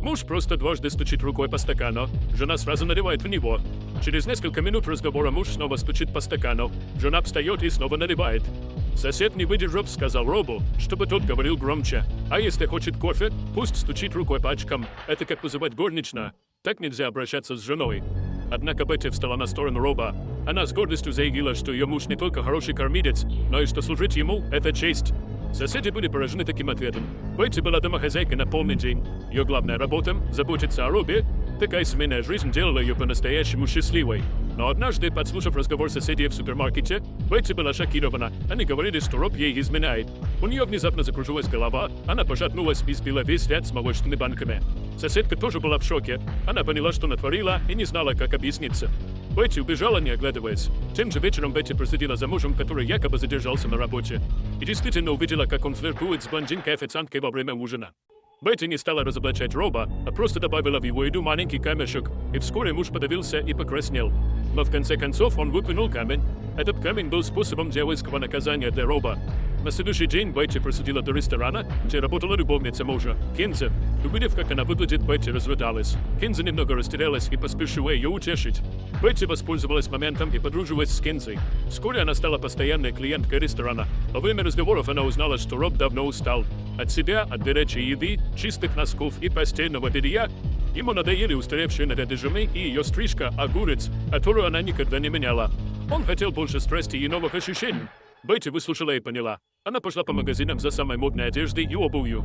Муж просто дважды стучит рукой по стакану, жена сразу наливает в него. Через несколько минут разговора муж снова стучит по стакану, жена встает и снова наливает. Сосед, не выдержав, сказал Робу, чтобы тот говорил громче. А если хочет кофе, пусть стучит рукой по очкам. Это как вызывать горничную. Так нельзя обращаться с женой. Однако Бетти встала на сторону Роба. Она с гордостью заявила, что ее муж не только хороший кормилец, но и что служить ему – это честь. Соседи были поражены таким ответом. Бетти была домохозяйкой на полный день. Ее главная работа – заботиться о Робе. Такая семейная жизнь делала ее по-настоящему счастливой. Но однажды, подслушав разговор соседей в супермаркете, Бетти была шокирована. Они говорили, что Роб ей изменяет. У нее внезапно закружилась голова, она пошатнулась и сбила весь ряд с молочными банками. Соседка тоже была в шоке. Она поняла, что натворила, и не знала, как объясниться. Бетти убежала, не оглядываясь. Тем же вечером Бетти проследила за мужем, который якобы задержался на работе. И действительно увидела, как он флиртует с блондинкой-официанткой во время ужина. Бетти не стала разоблачать Роба, а просто добавила в его еду маленький камешек, и вскоре муж подавился и покраснел. Но в конце концов он выплюнул камень. Этот камень был способом дьявольского наказания для Роба. На следующий день Бетти проследила до ресторана, где работала любовница мужа, Кинзи. Увидев, как она выглядит, Бетти разрыдалась. Кинзи немного растерялась и поспешила ее утешить. Бетти воспользовалась моментом и подружилась с Кинзи. Вскоре она стала постоянной клиенткой ресторана. Во время разговоров она узнала, что Роб давно устал. От себя, от горячей еды, чистых носков и постельного белья. Ему надоели устаревшие наряды жены и ее стрижка огурец, которую она никогда не меняла. Он хотел больше страсти и новых ощущений. Бетти выслушала и поняла. Она пошла по магазинам за самой модной одеждой и обувью.